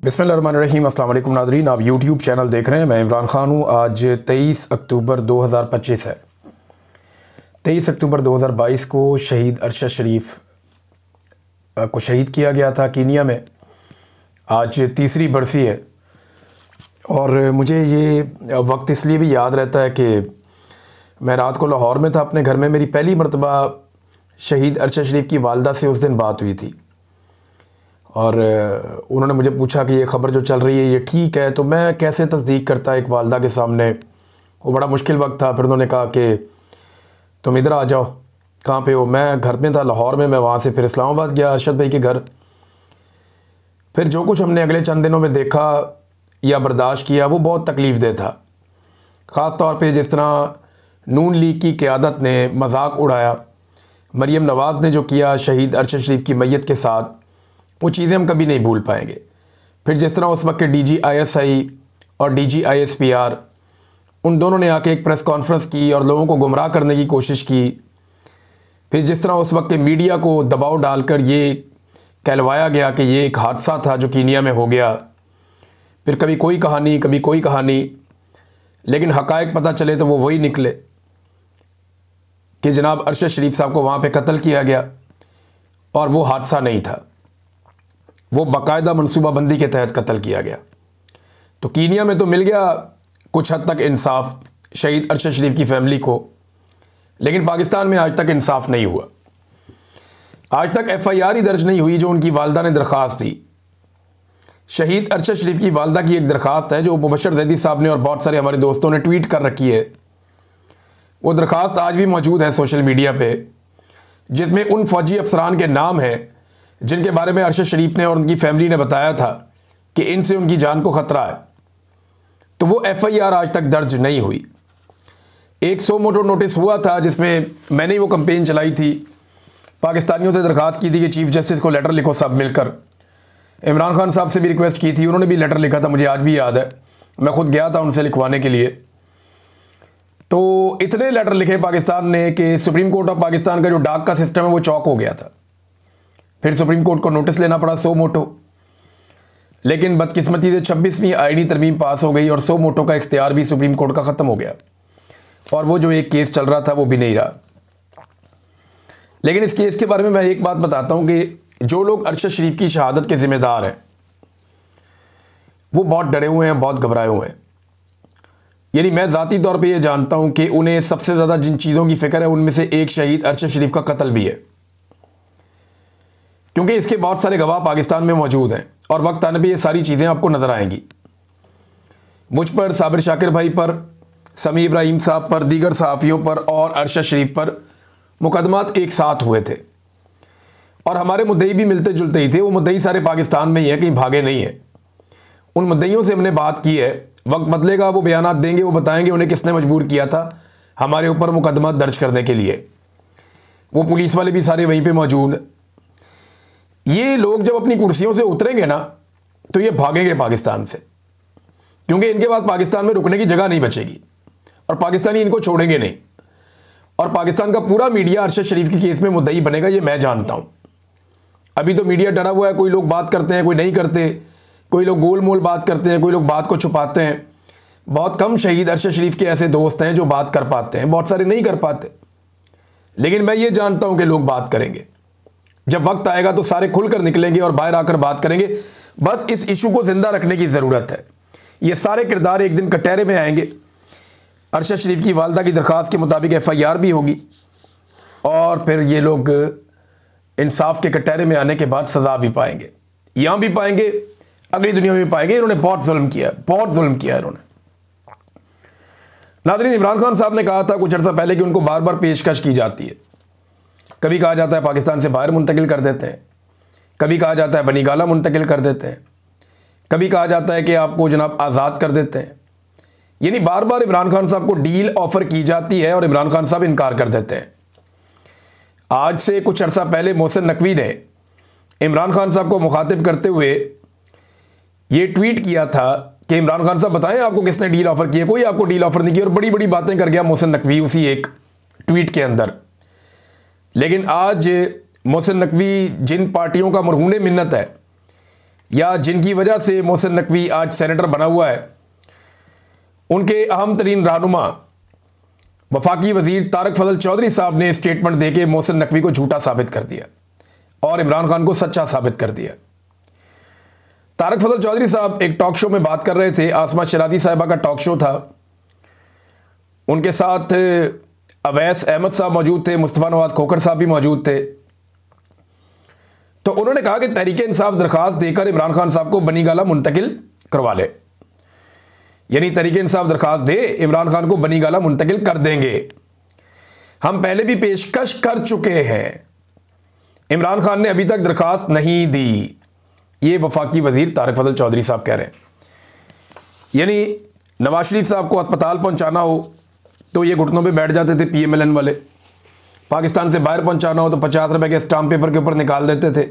बिस्मिल्लाहिर्रहमानिर्रहीम। अस्सलाम वालेकुम नाज़रीन, आप यूट्यूब चैनल देख रहे हैं। मैं इमरान ख़ान हूँ। आज 23 अक्टूबर 2025 है। 23 अक्टूबर 2022 को शहीद अरशद शरीफ को शहीद किया गया था कीनिया में। आज तीसरी बरसी है और मुझे ये वक्त इसलिए भी याद रहता है कि मैं रात को लाहौर में था अपने घर में। मेरी पहली मरतबा शहीद अरशद शरीफ की वालदा से उस दिन बात हुई थी और उन्होंने मुझे पूछा कि ये ख़बर जो चल रही है ये ठीक है। तो मैं कैसे तस्दीक करता एक वालदा के सामने, वो बड़ा मुश्किल वक्त था। फिर उन्होंने कहा कि तुम इधर आ जाओ। कहाँ पे हो? मैं घर में था लाहौर में। मैं वहाँ से फिर इस्लामाबाद गया अरशद भाई के घर। फिर जो कुछ हमने अगले चंद दिनों में देखा या बर्दाश्त किया वो बहुत तकलीफ़ दे था। ख़ास तौर पे जिस तरह नून लीग की क़यादत ने मजाक उड़ाया, मरीम नवाज़ ने जो किया शहीद अरशद शरीफ की मैयत के साथ, वो चीज़ें हम कभी नहीं भूल पाएंगे। फिर जिस तरह उस वक्त के DGISI और DGISPR उन दोनों ने आके एक प्रेस कॉन्फ्रेंस की और लोगों को गुमराह करने की कोशिश की। फिर जिस तरह उस वक्त के मीडिया को दबाव डालकर ये कहलवाया गया कि ये एक हादसा था जो कीनिया में हो गया। फिर कभी कोई कहानी कभी कोई कहानी, लेकिन हक़ाइक़ पता चले तो वो वही निकले कि जनाब अरशद शरीफ साहब को वहाँ पे कत्ल किया गया और वो हादसा नहीं था, वो बाकायदा मनसूबाबंदी के तहत कत्ल किया गया। तो कीनिया में तो मिल गया कुछ हद तक इंसाफ शहीद अरशद शरीफ की फ़ैमिली को, लेकिन पाकिस्तान में आज तक इंसाफ नहीं हुआ। आज तक FIR ही दर्ज नहीं हुई जो उनकी वालदा ने दरख्वास्त दी। शहीद अरशद शरीफ की वालदा की एक दरख्वास्त है जो मुबशर ज़ैदी साहब ने और बहुत सारे हमारे दोस्तों ने ट्वीट कर रखी है। वो दरख्वास्त आज भी मौजूद है सोशल मीडिया पे, जिसमें उन फ़ौजी अफसरान के नाम हैं जिनके बारे में अरशद शरीफ ने और उनकी फ़ैमिली ने बताया था कि इनसे उनकी जान को ख़तरा है। तो वो FIR आज तक दर्ज नहीं हुई। एक सो मोटो नोटिस हुआ था जिसमें मैंने ही वो कंपेन चलाई थी, पाकिस्तानियों से दरख्वास्त की थी कि चीफ़ जस्टिस को लेटर लिखो सब मिलकर। इमरान खान साहब से भी रिक्वेस्ट की थी, उन्होंने भी लेटर लिखा था, मुझे आज भी याद है। मैं ख़ुद गया था उनसे लिखवाने के लिए। तो इतने लेटर लिखे पाकिस्तान ने कि सुप्रीम कोर्ट ऑफ पाकिस्तान का जो डाक का सिस्टम है वो चौक हो गया था। फिर सुप्रीम कोर्ट को नोटिस लेना पड़ा सो मोटो, लेकिन बदकिस्मती से 26वीं आईनी तरमीम पास हो गई और सो मोटो का इख्तियार भी सुप्रीम कोर्ट का ख़त्म हो गया और वो जो एक केस चल रहा था वो भी नहीं रहा। लेकिन इस केस के बारे में मैं एक बात बताता हूँ कि जो लोग अरशद शरीफ की शहादत के ज़िम्मेदार हैं वो बहुत डरे हुए हैं, बहुत घबराए हुए हैं। यानी मैं ज़ाती तौर पे ये जानता हूँ कि उन्हें सबसे ज़्यादा जिन चीज़ों की फ़िक्र है उनमें से एक शहीद अरशद शरीफ का कत्ल भी है, क्योंकि इसके बहुत सारे गवाह पाकिस्तान में मौजूद हैं और वक्त आने पे ये सारी चीज़ें आपको नज़र आएंगी। मुझ पर, साबिर शाकिर भाई पर, समी इब्राहिम साहब पर, दीगर सहाफ़ियों पर और अरशद शरीफ पर मुकदमात एक साथ हुए थे और हमारे मुद्दई भी मिलते जुलते ही थे। वो मुद्दई सारे पाकिस्तान में ही हैं, कहीं भागे नहीं हैं। उन मुद्दईयों से हमने बात की है, वक्त बदलेगा वो बयानात देंगे, वो बताएंगे उन्हें किसने मजबूर किया था हमारे ऊपर मुकदमा दर्ज करने के लिए। वो पुलिस वाले भी सारे वहीं पर मौजूद हैं। ये लोग जब अपनी कुर्सियों से उतरेंगे ना तो ये भागेंगे पाकिस्तान से, क्योंकि इनके पास पाकिस्तान में रुकने की जगह नहीं बचेगी और पाकिस्तानी इनको छोड़ेंगे नहीं। और पाकिस्तान का पूरा मीडिया अरशद शरीफ के केस में मुद्दई बनेगा, ये मैं जानता हूँ। अभी तो मीडिया डरा हुआ है, कोई लोग बात करते हैं, कोई नहीं करते, कोई लोग गोल मोल बात करते हैं, कोई लोग बात को छुपाते हैं। बहुत कम शहीद अरशद शरीफ के ऐसे दोस्त हैं जो बात कर पाते हैं, बहुत सारे नहीं कर पाते। लेकिन मैं ये जानता हूँ कि लोग बात करेंगे। जब वक्त आएगा तो सारे खुलकर निकलेंगे और बाहर आकर बात करेंगे। बस इस इशू को ज़िंदा रखने की ज़रूरत है। ये सारे किरदार एक दिन कटहरे में आएंगे। अरशद शरीफ की वालदा की दरख्वास्त के मुताबिक FIR भी होगी और फिर ये लोग इंसाफ के कटहरे में आने के बाद सज़ा भी पाएंगे, यहाँ भी पाएंगे, अगली दुनिया में भी पाएंगे। इन्होंने बहुत जुल्म किया, बहुत जुल्म किया इन्होंने। नाज़रीन, इमरान खान साहब ने कहा था कुछ अर्सा पहले कि उनको बार बार पेशकश की जाती है। कभी कहा जाता है पाकिस्तान से बाहर मुंतकिल कर देते हैं, कभी कहा जाता है बनीगाला मुंतकिल कर देते हैं, कभी कहा जाता है कि आपको जनाब आज़ाद कर देते हैं। यानी बार बार इमरान खान साहब को डील ऑफ़र की जाती है और इमरान खान साहब इनकार कर देते हैं। आज से कुछ अर्सा पहले मोहसिन नकवी ने इमरान खान साहब को मुखातिब करते हुए ये ट्वीट किया था कि इमरान खान साहब बताएं आपको किसने डील ऑफ़र की है। कोई आपको डील ऑफ़र नहीं की और बड़ी बड़ी बातें कर गया मोहसिन नकवी उसी एक ट्वीट के अंदर। लेकिन आज मोहसिन नकवी जिन पार्टियों का मरहून मिन्नत है, या जिनकी वजह से मोहसिन नकवी आज सेनेटर बना हुआ है, उनके अहम तरीन रहनुमा वफाकी वजीर तारक फजल चौधरी साहब ने स्टेटमेंट देके मोहसिन नकवी को झूठा साबित कर दिया और इमरान खान को सच्चा साबित कर दिया। तारक फजल चौधरी साहब एक टॉक शो में बात कर रहे थे, आसमा शरादी साहिबा का टॉक शो था, उनके साथ अवैस अहमद साहब मौजूद थे, मुस्तफ़ा नवाज खोखर साहब भी मौजूद थे। तो उन्होंने कहा कि तहरीक इंसाफ दरखास्त देकर इमरान खान साहब को बनीगाला मुंतकिल करवा ले, यानी तहरीक इंसाफ दरखास्त दे, इमरान खान को बनीगाला मुंतकिल कर देंगे। हम पहले भी पेशकश कर चुके हैं, इमरान खान ने अभी तक दरखास्त नहीं दी। ये वफाकी वजीर तारक फजल चौधरी साहब कह रहे हैं। यानी नवाज शरीफ साहब को अस्पताल पहुंचाना हो तो ये घुटनों पे बैठ जाते थे PMLN वाले, पाकिस्तान से बाहर पहुंचाना हो तो 50 रुपए के स्टाम्प पेपर के ऊपर निकाल देते थे।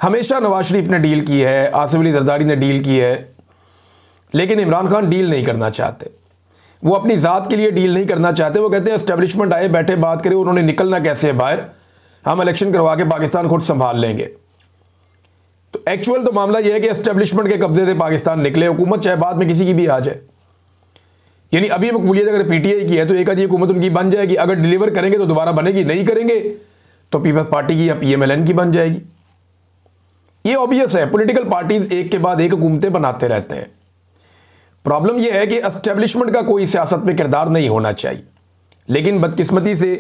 हमेशा नवाज शरीफ ने डील की है, आसिफ अली जरदारी ने डील की है, लेकिन इमरान खान डील नहीं करना चाहते। वो अपनी ज़ात के लिए डील नहीं करना चाहते। वो कहते हैं एस्टेब्लिशमेंट आए, बैठे बात करे, उन्होंने निकलना कैसे है बाहर, हम इलेक्शन करवा के पाकिस्तान खुद संभाल लेंगे। तो एक्चुअल तो मामला यह है कि एस्टेब्लिशमेंट के कब्जे से पाकिस्तान निकले, हुकूमत चाहे बाद में किसी की भी आ जाए। यानी अभी मकबूलियत अगर PTI की है तो एक आधी हुकूमत उनकी बन जाएगी, अगर डिलीवर करेंगे तो दोबारा बनेगी, नहीं करेंगे तो पीपल्स पार्टी की या PMLN की बन जाएगी। ये ऑब्वियस है, पॉलिटिकल पार्टीज एक के बाद एक हुकूमतें बनाते रहते हैं। प्रॉब्लम यह है कि एस्टेब्लिशमेंट का कोई सियासत में किरदार नहीं होना चाहिए, लेकिन बदकिस्मती से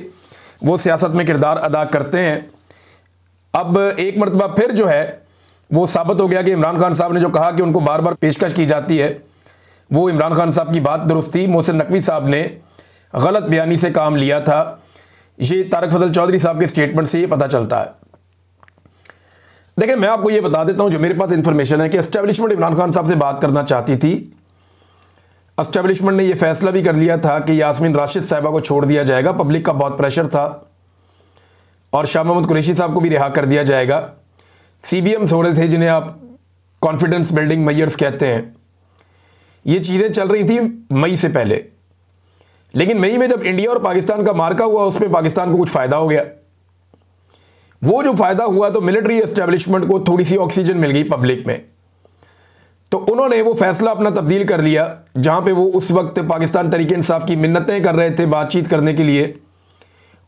वो सियासत में किरदार अदा करते हैं। अब एक मरतबा फिर जो है वो साबित हो गया कि इमरान खान साहब ने जो कहा कि उनको बार बार पेशकश की जाती है, वो इमरान खान साहब की बात दुरुस्त थी। मोहसिन नकवी साहब ने गलत बयानी से काम लिया था। ये तारक फजल चौधरी साहब के स्टेटमेंट से ये पता चलता है। देखिए, मैं आपको ये बता देता हूँ जो मेरे पास इंफॉर्मेशन है कि एस्टेब्लिशमेंट इमरान खान साहब से बात करना चाहती थी। एस्टेब्लिशमेंट ने यह फैसला भी कर लिया था कि यास्मीन राशिद साहिबा को छोड़ दिया जाएगा, पब्लिक का बहुत प्रेशर था, और शाह मोहम्मद कुरैशी साहब को भी रिहा कर दिया जाएगा। CBMs हो रहे थे जिन्हें आप कॉन्फिडेंस बिल्डिंग मेजर्स कहते हैं। ये चीज़ें चल रही थी मई से पहले, लेकिन मई में जब इंडिया और पाकिस्तान का मार्का हुआ उसमें पाकिस्तान को कुछ फ़ायदा हो गया। वो जो फ़ायदा हुआ तो मिलिट्री एस्टेब्लिशमेंट को थोड़ी सी ऑक्सीजन मिल गई पब्लिक में, तो उन्होंने वो फैसला अपना तब्दील कर लिया। जहाँ पे वो उस वक्त पाकिस्तान तहरीक इंसाफ की मिन्नतें कर रहे थे बातचीत करने के लिए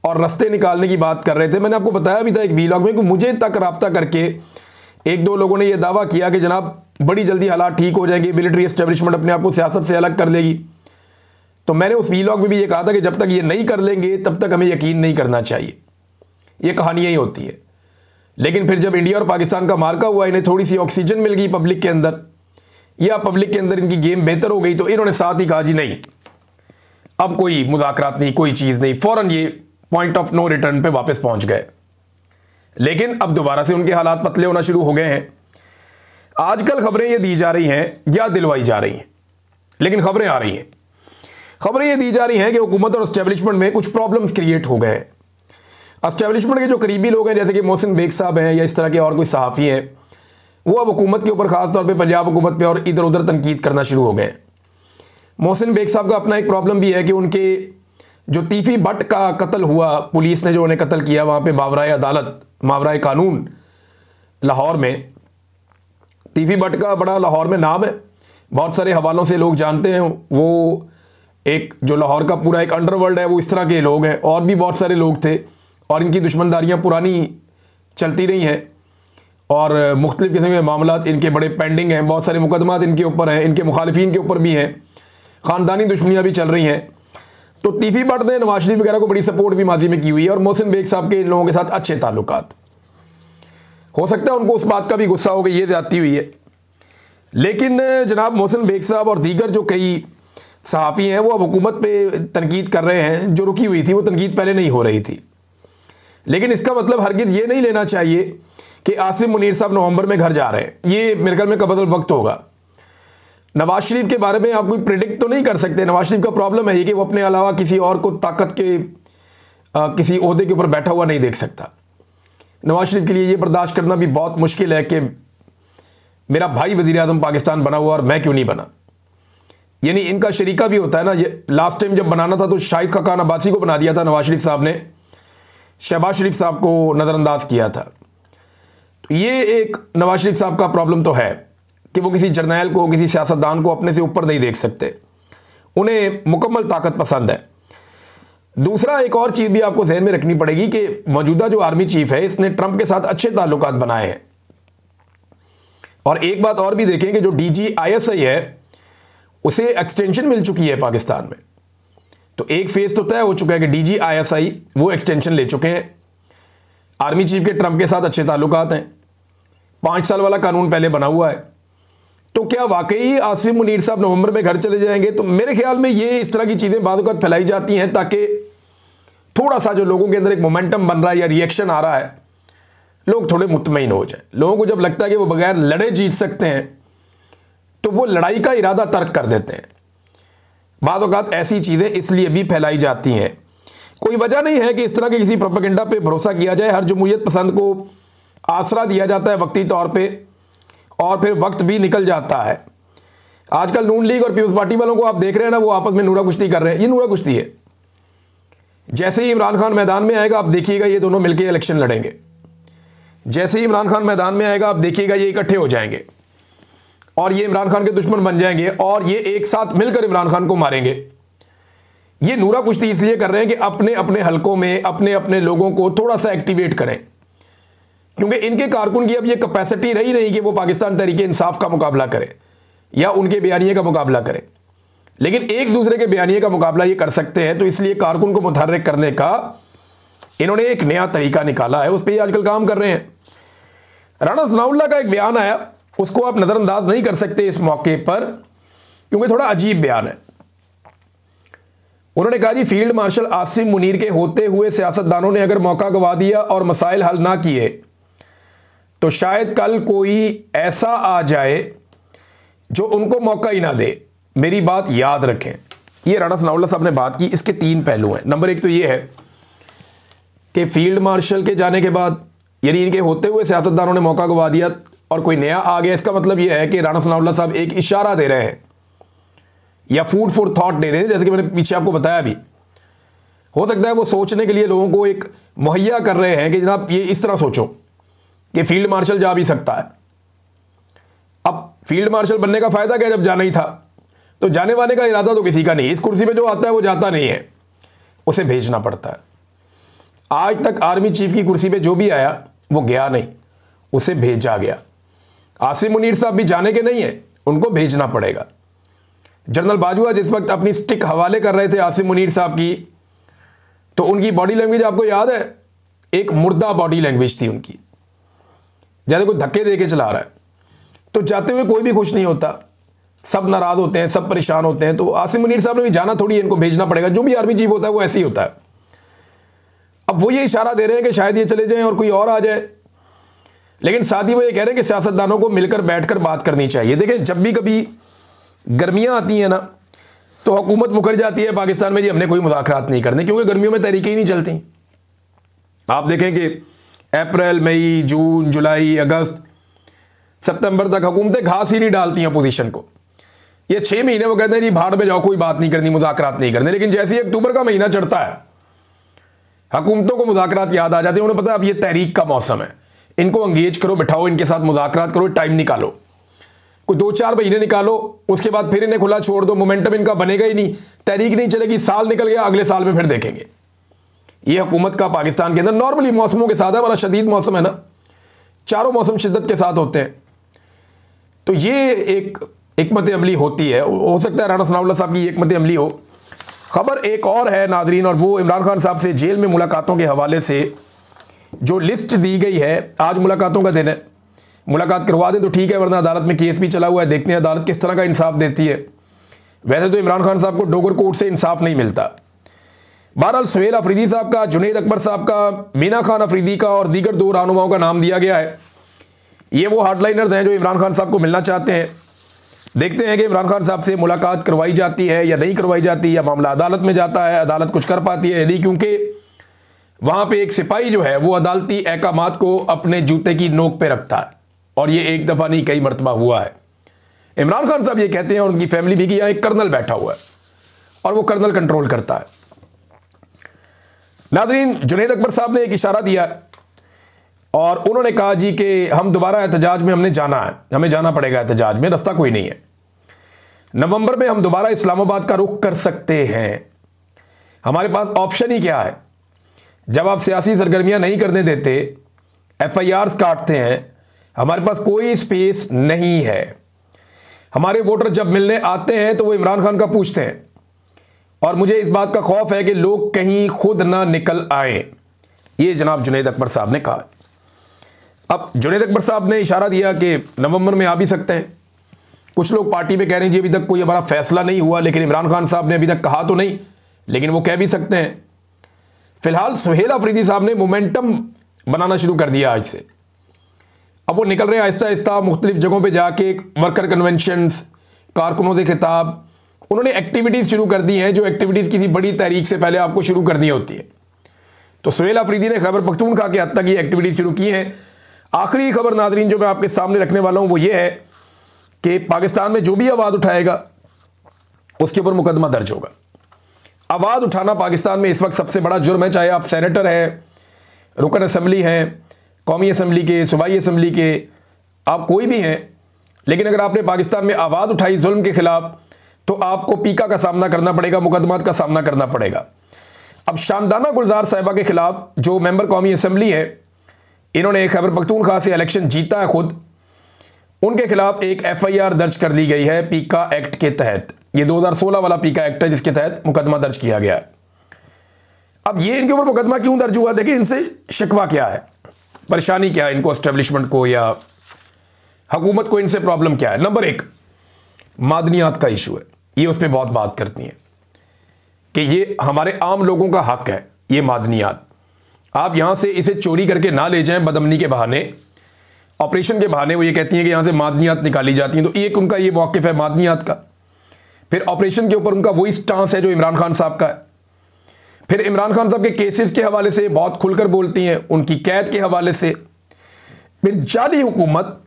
और रास्ते निकालने की बात कर रहे थे। मैंने आपको बताया भी था एक वीलॉग में कि मुझे तक रब्ता करके एक दो लोगों ने ये दावा किया कि जनाब बड़ी जल्दी हालात ठीक हो जाएंगे, मिलिट्री एस्टेब्लिशमेंट अपने आप को सियासत से अलग कर लेगी। तो मैंने उस वीलॉग में भी ये कहा था कि जब तक ये नहीं कर लेंगे तब तक हमें यकीन नहीं करना चाहिए, ये कहानियाँ ही होती है। लेकिन फिर जब इंडिया और पाकिस्तान का मार्का हुआ, इन्हें थोड़ी सी ऑक्सीजन मिल गई पब्लिक के अंदर, या पब्लिक के अंदर इनकी गेम बेहतर हो गई, तो इन्होंने साथ ही कहा जी नहीं, अब कोई मुज़ाकरात नहीं, कोई चीज़ नहीं, फ़ौरन ये पॉइंट ऑफ नो रिटर्न पे वापस पहुंच गए। लेकिन अब दोबारा से उनके हालात पतले होना शुरू हो गए हैं। आजकल खबरें ये दी जा रही हैं या दिलवाई जा रही हैं, लेकिन खबरें आ रही हैं, खबरें ये दी जा रही हैं कि हुकूमत और एस्टेब्लिशमेंट में कुछ प्रॉब्लम्स क्रिएट हो गए हैं। एस्टेब्लिशमेंट के जो करीबी लोग हैं, जैसे कि मोहसिन बेग साहब हैं या इस तरह के और कोई सहाफ़ी हैं, वो अब हुकूमत के ऊपर ख़ास तौर पे पंजाब हुकूमत पे और इधर उधर तनकीद करना शुरू हो गए। मोहसिन बेग साहब का अपना एक प्रॉब्लम भी है कि उनके जो तीफ़ी भट्ट का कत्ल हुआ, पुलिस ने जो उन्हें कत्ल किया वहाँ पे मावराए अदालत, मावराए कानून लाहौर में, तीफ़ी भट्ट का बड़ा लाहौर में नाम है, बहुत सारे हवालों से लोग जानते हैं। वो एक जो लाहौर का पूरा एक अंडरवर्ल्ड है, वो इस तरह के लोग हैं। और भी बहुत सारे लोग थे और इनकी दुश्मनदारियाँ पुरानी चलती रही हैं और मुख्तलिफ़ किस्म के मामलात इनके बड़े पेंडिंग हैं। बहुत सारे मुकदमात इनके ऊपर हैं, इनके मुखालिफिन के ऊपर भी हैं, ख़ानदानी दुश्मनियाँ भी चल रही हैं। तो तीफ़ी भट्ट ने नवाज शरीफ वगैरह को बड़ी सपोर्ट भी माजी में की हुई है और मोहसिन बेग साहब के इन लोगों के साथ अच्छे ताल्लुकात। हो सकता है उनको उस बात का भी गुस्सा हो कि ये ज़्यादती हुई है। लेकिन जनाब मोहसिन बेग साहब और दीगर जो कई सहाफ़ी हैं वो अब हुकूमत पे तनकीद कर रहे हैं। जो रुकी हुई थी वो तनकीद पहले नहीं हो रही थी, लेकिन इसका मतलब हरगिज़ ये नहीं लेना चाहिए कि आसिम मुनीर साहब नवंबर में घर जा रहे हैं। ये मेरे ख्याल में कबल वक्त होगा। नवाज शरीफ के बारे में आप कोई प्रिडिक्ट तो नहीं कर सकते। नवाज शरीफ का प्रॉब्लम है ये कि वो अपने अलावा किसी और को ताकत के किसी ओहदे के ऊपर बैठा हुआ नहीं देख सकता। नवाज शरीफ के लिए ये बर्दाश्त करना भी बहुत मुश्किल है कि मेरा भाई वज़ीर आज़म पाकिस्तान बना हुआ और मैं क्यों नहीं बना। यानी इनका शरीका भी होता है ना। ये लास्ट टाइम जब बनाना था तो शाहिद खाकान अब्बासी को बना दिया था नवाज शरीफ साहब ने, शहबाज शरीफ साहब को नज़रअंदाज किया था। तो ये एक नवाज शरीफ साहब का प्रॉब्लम तो है कि वो किसी जर्नैल को, किसी सियासतदान को अपने से ऊपर नहीं देख सकते, उन्हें मुकम्मल ताकत पसंद है। दूसरा, एक और चीज़ भी आपको ध्यान में रखनी पड़ेगी कि मौजूदा जो आर्मी चीफ है इसने ट्रंप के साथ अच्छे ताल्लुकात बनाए हैं। और एक बात और भी देखें कि जो DGISI है उसे एक्सटेंशन मिल चुकी है पाकिस्तान में। तो एक फेज तो तय हो चुका है कि DGISI वो एक्सटेंशन ले चुके हैं। आर्मी चीफ के ट्रंप के साथ अच्छे ताल्लुकात हैं, 5 साल वाला कानून पहले बना हुआ है। तो क्या वाकई आसिम मुनीर साहब नवंबर में घर चले जाएंगे? तो मेरे ख्याल में ये इस तरह की चीज़ें बाद वक्त फैलाई जाती हैं ताकि थोड़ा सा जो लोगों के अंदर एक मोमेंटम बन रहा है या रिएक्शन आ रहा है, लोग थोड़े मुतमईन हो जाए। लोगों को जब लगता है कि वो बगैर लड़े जीत सकते हैं तो वो लड़ाई का इरादा तर्क कर देते हैं। बाद औक़ात ऐसी चीज़ें इसलिए भी फैलाई जाती हैं। कोई वजह नहीं है कि इस तरह के किसी प्रोपेगेंडा पे भरोसा किया जाए। हर जमहूरियत पसंद को आसरा दिया जाता है वक्ती तौर पे और फिर वक्त भी निकल जाता है। आजकल नून लीग और पीपल्स पार्टी वालों को आप देख रहे हैं ना, वो आपस में नूरा कुश्ती कर रहे हैं। ये नूरा कुश्ती है। जैसे ही इमरान खान मैदान में आएगा आप देखिएगा ये दोनों मिलकर इलेक्शन लड़ेंगे। जैसे ही इमरान खान मैदान में आएगा आप देखिएगा ये इकट्ठे हो जाएंगे और ये इमरान खान के दुश्मन बन जाएंगे और ये एक साथ मिलकर इमरान खान को मारेंगे। ये नूरा कुश्ती इसलिए कर रहे हैं कि अपने अपने हलकों में अपने अपने लोगों को थोड़ा सा एक्टिवेट करें, क्योंकि इनके कारकुन की अब ये कैपेसिटी रही नहीं कि वो पाकिस्तान तहरीक इंसाफ का मुकाबला करे या उनके बयानिए का मुकाबला करे, लेकिन एक दूसरे के बयानिए का मुकाबला ये कर सकते हैं। तो इसलिए कारकुन को मुतहर्रिक करने का इन्होंने एक नया तरीका निकाला है, उस पर आजकल काम कर रहे हैं। राणा सनाउल्लाह का एक बयान आया, उसको आप नज़रअंदाज नहीं कर सकते इस मौके पर, क्योंकि थोड़ा अजीब बयान है। उन्होंने कहा जी, फील्ड मार्शल आसिम मुनीर के होते हुए सियासतदानों ने अगर मौका गंवा दिया और मसाइल हल ना किए तो शायद कल कोई ऐसा आ जाए जो उनको मौका ही ना दे। मेरी बात याद रखें। ये राणा सनाउल्लाह साहब ने बात की। इसके 3 पहलू हैं। नंबर 1 तो ये है कि फील्ड मार्शल के जाने के बाद, यानी इनके होते हुए सियासतदानों ने मौका गंवा दिया और कोई नया आ गया, इसका मतलब यह है कि राणा सनाउल्लाह साहब एक इशारा दे रहे हैं या फूड फॉर थॉट दे रहे हैं। जैसे कि मैंने पीछे आपको बताया भी, हो सकता है वो सोचने के लिए लोगों को एक मुहैया कर रहे हैं कि जनाब ये इस तरह सोचो कि फील्ड मार्शल जा भी सकता है। अब फील्ड मार्शल बनने का फायदा क्या, जब जाना ही था। तो जाने वाने का इरादा तो किसी का नहीं। इस कुर्सी पे जो आता है वो जाता नहीं है, उसे भेजना पड़ता है। आज तक आर्मी चीफ की कुर्सी पे जो भी आया वो गया नहीं, उसे भेजा गया। आसिम मुनीर साहब भी जाने के नहीं है, उनको भेजना पड़ेगा। जनरल बाजवा जिस वक्त अपनी स्टिक हवाले कर रहे थे आसिम मुनीर साहब की, तो उनकी बॉडी लैंग्वेज आपको याद है, एक मुर्दा बॉडी लैंग्वेज थी उनकी, जैसे कोई धक्के दे के चला रहा है। तो जाते हुए कोई भी खुश नहीं होता, सब नाराज होते हैं, सब परेशान होते हैं। तो आसिम मुनीर साहब ने भी जाना थोड़ी, इनको भेजना पड़ेगा। जो भी आर्मी चीफ होता है वो ऐसे ही होता है। अब वो ये इशारा दे रहे हैं कि शायद ये चले जाएं और कोई और आ जाए, लेकिन साथ ही वो ये कह रहे हैं कि सियासतदानों को मिलकर बैठकर बात करनी चाहिए। देखें, जब भी कभी गर्मियां आती हैं ना, तो हुकूमत मुकर जाती है पाकिस्तान में, जी हमने कोई मुज़ाकरात नहीं करने, क्योंकि गर्मियों में तहरीकें ही नहीं चलती। आप देखें कि अप्रैल, मई, जून, जुलाई, अगस्त, सितंबर तक हुकूमतें घास ही नहीं डालती हैं अपोजिशन को। ये 6 महीने वो कहते हैं जी भाड़ में जाओ, कोई बात नहीं करनी, मुज़ाकरात नहीं करने। लेकिन जैसे ही अक्टूबर का महीना चढ़ता है, हुकूमतों को मुज़ाकरात याद आ जाते हैं। उन्हें पता है अब ये तहरीक का मौसम है, इनको एंगेज करो, बिठाओ, इनके साथ मुज़ाकरात करो, टाइम निकालो, कोई 2-4 महीने निकालो, उसके बाद फिर इन्हें खुला छोड़ दो। मोमेंटम इनका बनेगा ही नहीं, तहरीक नहीं चलेगी। साल निकल गया, अगले साल में फिर देखेंगे। ये हुकूमत का पाकिस्तान के अंदर नॉर्मली मौसमों के साथ है। हमारा शदीद मौसम है ना, चारों मौसम शिद्दत के साथ होते हैं। तो ये एक हिकमत अमली होती है। हो सकता है राणा सनाउल्लाह साहब की हिकमत अमली हो। खबर एक और है नादरीन, और वो इमरान खान साहब से जेल में मुलाकातों के हवाले से जो लिस्ट दी गई है। आज मुलाकातों का दिन है, मुलाकात करवा दें तो ठीक है, वरना अदालत में केस भी चला हुआ है। देखते हैं अदालत किस तरह का इंसाफ देती है। वैसे तो इमरान खान साहब को डोगर कोर्ट से इंसाफ नहीं मिलता। बहरहाल सुहेल अफरीदी साहब का, जुनैद अकबर साहब का, मीना खान अफरीदी का और दीगर 2 रहनुमाओं का नाम दिया गया है। ये वो हार्डलाइनर्स हैं जो इमरान खान साहब को मिलना चाहते हैं। देखते हैं कि इमरान खान साहब से मुलाकात करवाई जाती है या नहीं करवाई जाती, या मामला अदालत में जाता है, अदालत कुछ कर पाती है नहीं, क्योंकि वहाँ पे एक सिपाही जो है वो अदालती अहकामात को अपने जूते की नोक पे रखता है, और ये एक दफ़ा नहीं कई मरतबा हुआ है। इमरान खान साहब ये कहते हैं, और उनकी फैमिली भी, कि यहाँ एक कर्नल बैठा हुआ है और वो कर्नल कंट्रोल करता है। नादरीन, जुनैद अकबर साहब ने एक इशारा दिया और उन्होंने कहा जी कि हम दोबारा एहतजाज में हमने जाना है, हमें जाना पड़ेगा एहतजाज में, रास्ता कोई नहीं है। नवंबर में हम दोबारा इस्लामाबाद का रुख कर सकते हैं। हमारे पास ऑप्शन ही क्या है? जब आप सियासी सरगर्मियां नहीं करने देते, FIRs काटते हैं, हमारे पास कोई स्पेस नहीं है। हमारे वोटर जब मिलने आते हैं तो वो इमरान खान का पूछते हैं, और मुझे इस बात का खौफ है कि लोग कहीं खुद ना निकल आए। ये जनाब जुनैद अकबर साहब ने कहा। अब जुनैद अकबर साहब ने इशारा दिया कि नवंबर में आ भी सकते हैं। कुछ लोग पार्टी में कह रहे हैं जी अभी तक कोई हमारा फैसला नहीं हुआ, लेकिन इमरान खान साहब ने अभी तक कहा तो नहीं, लेकिन वो कह भी सकते हैं। फिलहाल सुहेल अफरीदी साहब ने मोमेंटम बनाना शुरू कर दिया आज से। अब वो निकल रहे हैं आहिस्ता आहिस्ता, मुख्तलिफ जगहों पे जाके वर्कर कन्वेंशंस, कारकुनों से खिताब, उन्होंने एक्टिविटीज़ शुरू कर दी हैं जो एक्टिविटीज़ किसी बड़ी तहरीक से पहले आपको शुरू करनी होती है। तो सुहेल अफरीदी ने खैबर पख्तूनख्वा के हद तक ये एक्टिविटीज़ शुरू की हैं। आखिरी खबर नाजरीन जो मैं आपके सामने रखने वाला हूँ वो ये है कि पाकिस्तान में जो भी आवाज़ उठाएगा उसके ऊपर मुकदमा दर्ज होगा। आवाज़ उठाना पाकिस्तान में इस वक्त सबसे बड़ा जुर्म है, चाहे आप सेनेटर हैं, रुकन असम्बली हैं, कौमी असम्बली के, सूबाई असम्बली के, आप कोई भी हैं, लेकिन अगर आपने पाकिस्तान में आवाज़ उठाई जुल्म के ख़िलाफ़ तो आपको पीका का सामना करना पड़ेगा, मुकदमात का सामना करना पड़ेगा। अब शानदाना गुलजार साहिबा के ख़िलाफ़ जो मेंबर कौमी असम्बली है, इन्होंने खैबर पख्तूनख्वा से इलेक्शन जीता है खुद, उनके खिलाफ एक FIR दर्ज कर ली गई है पीका एक्ट के तहत। ये 2016 वाला पीका एक्ट है जिसके तहत मुकदमा दर्ज किया गया है। अब ये इनके ऊपर मुकदमा क्यों दर्ज हुआ? देखिए इनसे शिकवा क्या है, परेशानी क्या है इनको, एस्टेब्लिशमेंट को या हुकूमत को इनसे प्रॉब्लम क्या है? नंबर 1 मादनियात का इशू है। ये उस पर बहुत बात करती हैं कि ये हमारे आम लोगों का हक है, ये मादनियात। आप यहां से इसे चोरी करके ना ले जाएं बदअमनी के बहाने, ऑपरेशन के बहाने। वो ये कहती हैं कि यहां से मादनियात निकाली जाती हैं, तो एक उनका ये मौक़िफ़ है मादनियात का। फिर ऑपरेशन के ऊपर उनका वही स्टांस है जो इमरान खान साहब का है। फिर इमरान खान साहब के केसेस के हवाले से बहुत खुलकर बोलती हैं, उनकी कैद के हवाले से। फिर जाली हुकूमत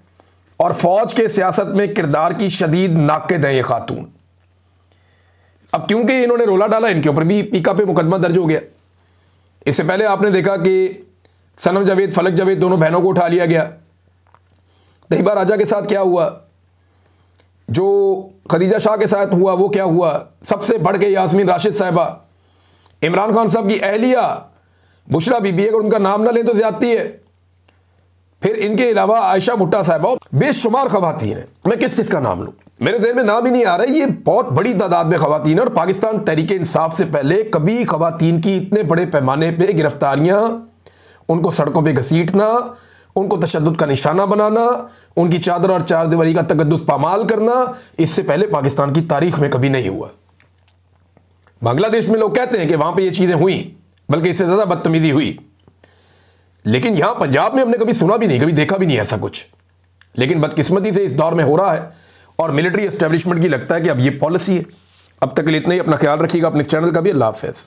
और फौज के सियासत में किरदार की शदीद नाक़िद है ये खातून। अब क्योंकि इन्होंने रोला डाला, इनके ऊपर भी पीका पे मुकदमा दर्ज हो गया। इससे पहले आपने देखा कि सनम जावेद, फलक जावेद, दोनों बहनों को उठा लिया गया। तहिबा राजा के साथ क्या हुआ, जो खदीजा शाह के साथ हुआ वो क्या हुआ, सबसे बढ़ के यास्मीन राशिद साहिबा, इमरान खान साहब की अहलिया बुशरा बीबी, अगर उनका नाम ना लें तो ज्यादती है। फिर इनके अलावा आयशा भुट्टा साहिबा, बेशुमार खवातीन हैं। मैं किस किस का नाम लूँ, मेरे ज़हन में नाम ही नहीं आ रहा है। ये बहुत बड़ी तादाद में खवातीन है, और पाकिस्तान तहरीक इंसाफ से पहले कभी खवातीन की इतने बड़े पैमाने पे गिरफ्तारियां, उनको सड़कों पे घसीटना, उनको तशद्दुद का निशाना बनाना, उनकी चादर और चारदीवारी का तकद्दुस पामाल करना, इससे पहले पाकिस्तान की तारीख में कभी नहीं हुआ। बांग्लादेश में लोग कहते हैं कि वहां पे ये चीज़ें हुई, बल्कि इससे ज़्यादा बदतमीजी हुई, लेकिन यहां पंजाब में हमने कभी सुना भी नहीं, कभी देखा भी नहीं ऐसा कुछ। लेकिन बदकिस्मती से इस दौर में हो रहा है, और मिलिट्री एस्टेब्लिशमेंट की लगता है कि अब ये पॉलिसी है। अब तक के लिए इतना ही। अपना ख्याल रखिएगा, अपने इस चैनल का भी। अल्लाह हाफ़िज़।